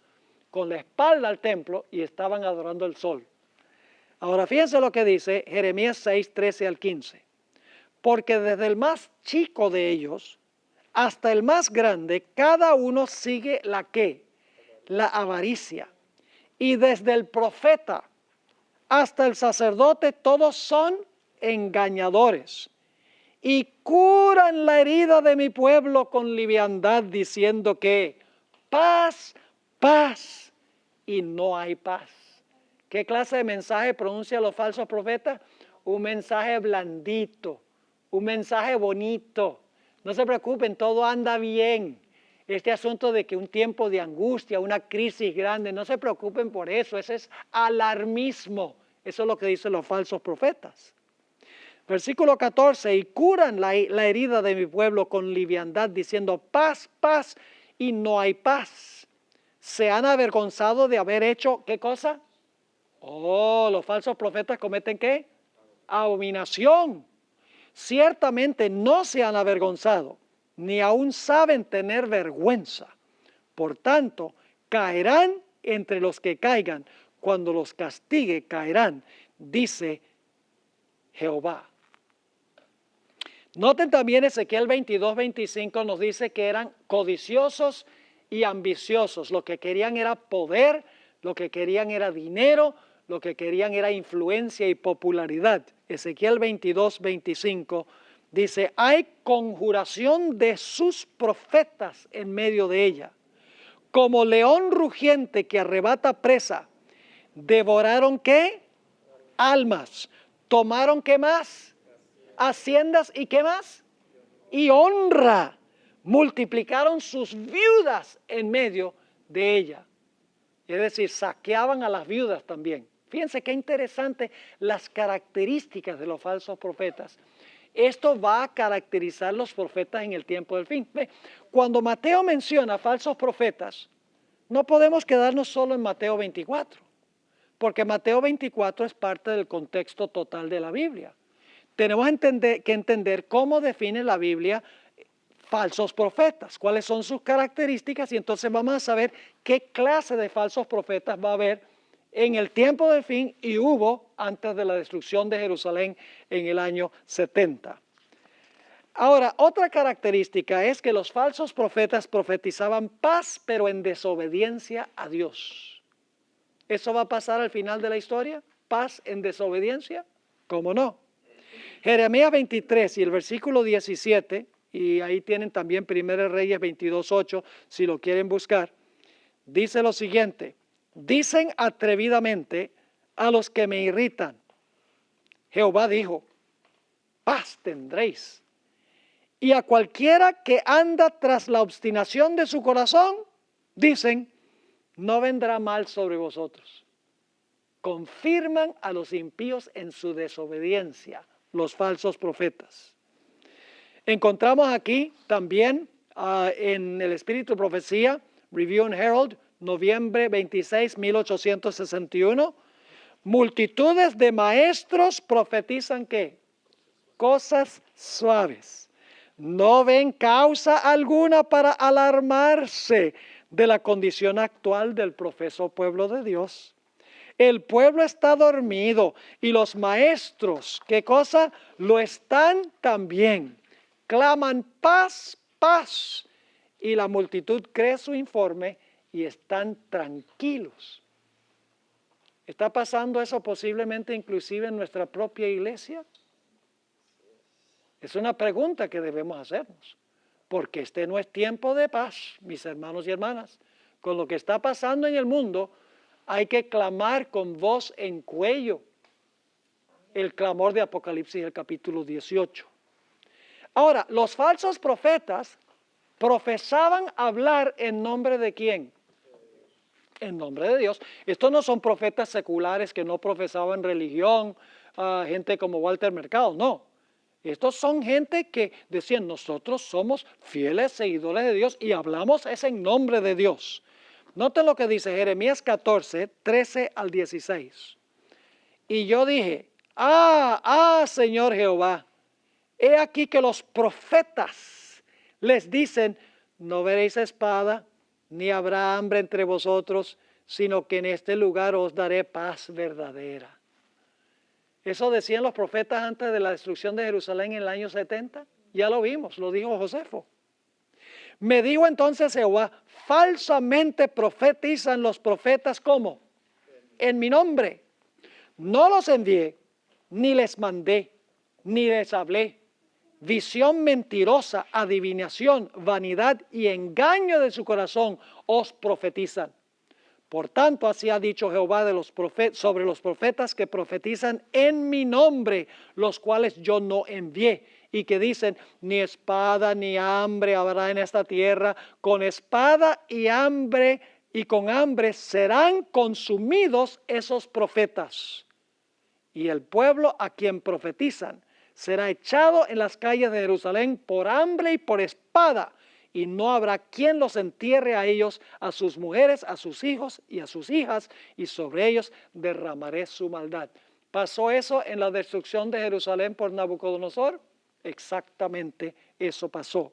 con la espalda al templo y estaban adorando el sol. Ahora fíjense lo que dice Jeremías 6, 13 al 15. Porque desde el más chico de ellos hasta el más grande, cada uno sigue la ¿qué? La avaricia. Y desde el profeta hasta el sacerdote, todos son engañadores. Y curan la herida de mi pueblo con liviandad, diciendo que paz, paz, y no hay paz. ¿Qué clase de mensaje pronuncian los falsos profetas? Un mensaje blandito, un mensaje bonito. No se preocupen, todo anda bien. Este asunto de que un tiempo de angustia, una crisis grande, no se preocupen por eso, ese es alarmismo. Eso es lo que dicen los falsos profetas. Versículo 14, y curan la herida de mi pueblo con liviandad, diciendo paz, paz, y no hay paz. Se han avergonzado de haber hecho, ¿qué cosa? Oh, los falsos profetas cometen ¿qué? Abominación. Ciertamente no se han avergonzado, ni aún saben tener vergüenza. Por tanto, caerán entre los que caigan, cuando los castigue caerán, dice Jehová. Noten también Ezequiel 22, 25 nos dice que eran codiciosos y ambiciosos. Lo que querían era poder, lo que querían era dinero, lo que querían era influencia y popularidad. Ezequiel 22, 25 dice, hay conjuración de sus profetas en medio de ella. Como león rugiente que arrebata presa, devoraron ¿qué? Almas. Tomaron ¿qué más? Haciendas y ¿qué más? Y honra. Multiplicaron sus viudas en medio de ella. Es decir, saqueaban a las viudas también. Fíjense qué interesante las características de los falsos profetas. Esto va a caracterizar los profetas en el tiempo del fin. Cuando Mateo menciona falsos profetas, no podemos quedarnos solo en Mateo 24, porque Mateo 24 es parte del contexto total de la Biblia. tenemos que entender cómo define la Biblia falsos profetas, cuáles son sus características, y entonces vamos a saber qué clase de falsos profetas va a haber en el tiempo del fin y hubo antes de la destrucción de Jerusalén en el año 70. Ahora, otra característica es que los falsos profetas profetizaban paz, pero en desobediencia a Dios. ¿Eso va a pasar al final de la historia? ¿Paz en desobediencia? ¿Cómo no? Jeremías 23 y el versículo 17, y ahí tienen también 1 Reyes 22:8, si lo quieren buscar, dice lo siguiente: dicen atrevidamente a los que me irritan, Jehová dijo, paz tendréis. Y a cualquiera que anda tras la obstinación de su corazón, dicen, no vendrá mal sobre vosotros. Confirman a los impíos en su desobediencia, los falsos profetas. Encontramos aquí también en el Espíritu de Profecía, Review and Herald, noviembre 26, 1861, multitudes de maestros profetizan ¿qué? Cosas suaves. No ven causa alguna para alarmarse de la condición actual del profeso pueblo de Dios. El pueblo está dormido y los maestros, ¿qué cosa? Lo están también. Claman paz, paz. Y la multitud cree su informe y están tranquilos. ¿Está pasando eso posiblemente inclusive en nuestra propia iglesia? Es una pregunta que debemos hacernos, porque este no es tiempo de paz, mis hermanos y hermanas. Con lo que está pasando en el mundo, hay que clamar con voz en cuello. El clamor de Apocalipsis, el capítulo 18. Ahora, los falsos profetas profesaban hablar en nombre de ¿quién? En nombre de Dios. Estos no son profetas seculares que no profesaban religión, gente como Walter Mercado, no. Estos son gente que decían, nosotros somos fieles seguidores de Dios y hablamos es en nombre de Dios. Noten lo que dice Jeremías 14, 13 al 16. Y yo dije, Señor Jehová, he aquí que los profetas les dicen, no veréis espada, ni habrá hambre entre vosotros, sino que en este lugar os daré paz verdadera. Eso decían los profetas antes de la destrucción de Jerusalén en el año 70. Ya lo vimos, lo dijo Josefo. Me dijo entonces Jehová, falsamente profetizan los profetas ¿cómo? En mi nombre. No los envié, ni les mandé, ni les hablé. Visión mentirosa, adivinación, vanidad y engaño de su corazón os profetizan. Por tanto, así ha dicho Jehová sobre los profetas que profetizan en mi nombre, los cuales yo no envié, y que dicen, ni espada ni hambre habrá en esta tierra, con espada y hambre y con hambre serán consumidos esos profetas. Y el pueblo a quien profetizan será echado en las calles de Jerusalén por hambre y por espada, y no habrá quien los entierre a ellos, a sus mujeres, a sus hijos y a sus hijas, y sobre ellos derramaré su maldad. ¿Pasó eso en la destrucción de Jerusalén por Nabucodonosor? Exactamente eso pasó.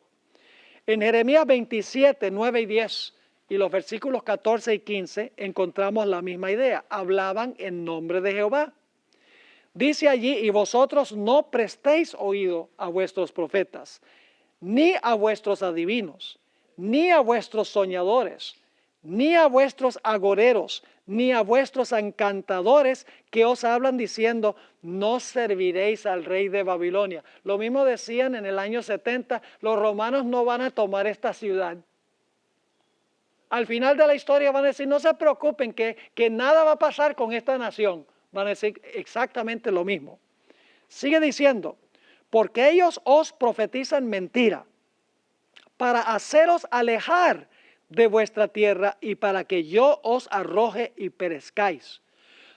En Jeremías 27, 9 y 10 y los versículos 14 y 15 encontramos la misma idea. Hablaban en nombre de Jehová. Dice allí, y vosotros no prestéis oído a vuestros profetas, ni a vuestros adivinos, ni a vuestros soñadores, ni a vuestros agoreros, ni a vuestros encantadores que os hablan diciendo, no serviréis al rey de Babilonia. Lo mismo decían en el año 70, los romanos no van a tomar esta ciudad. Al final de la historia van a decir, no se preocupen que nada va a pasar con esta nación. Van a decir exactamente lo mismo. Sigue diciendo, porque ellos os profetizan mentira, para haceros alejar de vuestra tierra y para que yo os arroje y perezcáis.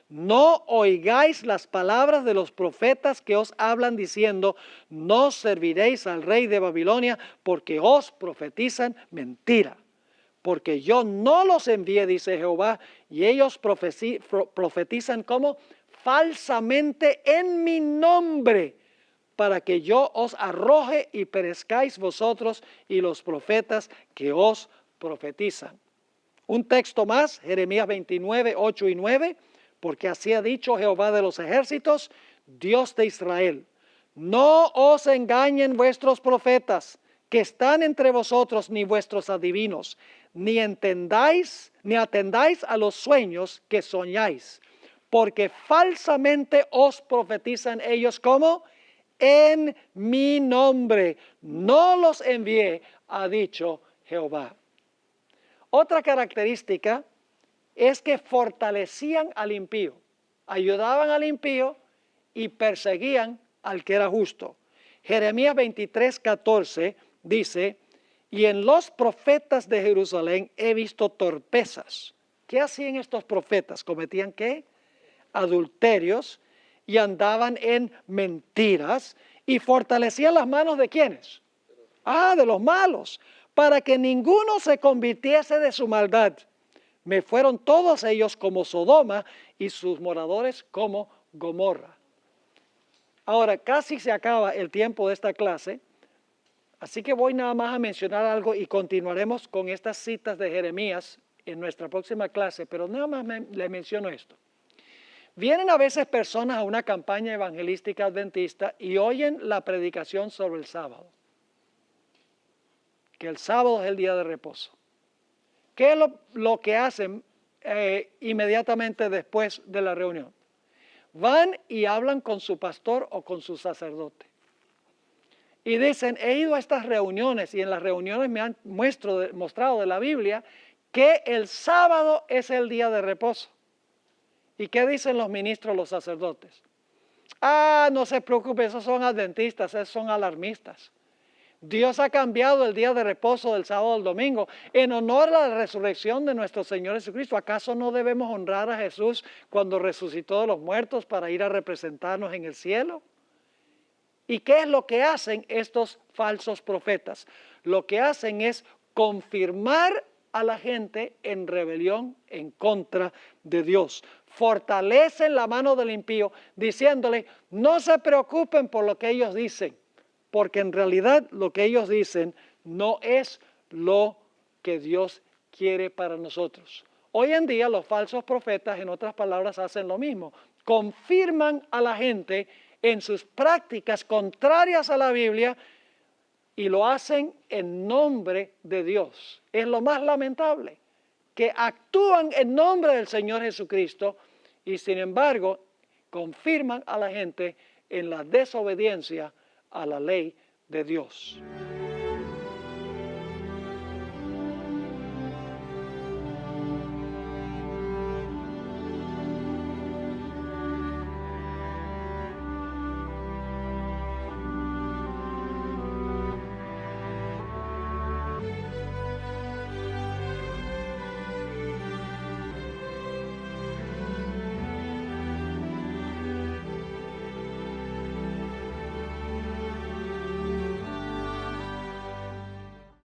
No oigáis las palabras de los profetas que os hablan diciendo, no serviréis al rey de Babilonia, porque os profetizan mentira. Porque yo no los envié, dice Jehová, y ellos profetizan como falsamente en mi nombre, para que yo os arroje y perezcáis vosotros y los profetas que os profetizan. Un texto más, Jeremías 29, 8 y 9, porque así ha dicho Jehová de los ejércitos, Dios de Israel. No os engañen vuestros profetas que están entre vosotros, ni vuestros adivinos, ni atendáis a los sueños que soñáis, porque falsamente os profetizan ellos como en mi nombre. No los envié, ha dicho Jehová. Otra característica es que fortalecían al impío, ayudaban al impío y perseguían al que era justo. Jeremías 23, 14 dice, y en los profetas de Jerusalén he visto torpezas. ¿Qué hacían estos profetas? ¿Cometían qué? Adulterios y andaban en mentiras y fortalecían las manos ¿de quiénes? De los malos, para que ninguno se convirtiese de su maldad. Me fueron todos ellos como Sodoma y sus moradores como Gomorra. Ahora, casi se acaba el tiempo de esta clase, así que voy nada más a mencionar algo y continuaremos con estas citas de Jeremías en nuestra próxima clase, pero nada más le menciono esto. Vienen a veces personas a una campaña evangelística adventista y oyen la predicación sobre el sábado, que el sábado es el día de reposo. ¿Qué es lo que hacen inmediatamente después de la reunión? Van y hablan con su pastor o con su sacerdote. Y dicen, he ido a estas reuniones y en las reuniones me han mostrado de la Biblia que el sábado es el día de reposo. ¿Y qué dicen los ministros, los sacerdotes? No se preocupe, esos son adventistas, esos son alarmistas. Dios ha cambiado el día de reposo del sábado al domingo en honor a la resurrección de nuestro Señor Jesucristo. ¿Acaso no debemos honrar a Jesús cuando resucitó de los muertos para ir a representarnos en el cielo? ¿Y qué es lo que hacen estos falsos profetas? Lo que hacen es confirmar a la gente en rebelión en contra de Dios. Fortalecen la mano del impío diciéndole, no se preocupen por lo que ellos dicen, porque en realidad lo que ellos dicen no es lo que Dios quiere para nosotros. Hoy en día los falsos profetas, en otras palabras, hacen lo mismo. Confirman a la gente en sus prácticas contrarias a la Biblia y lo hacen en nombre de Dios. Es lo más lamentable, que actúan en nombre del Señor Jesucristo y sin embargo confirman a la gente en la desobediencia a la ley de Dios.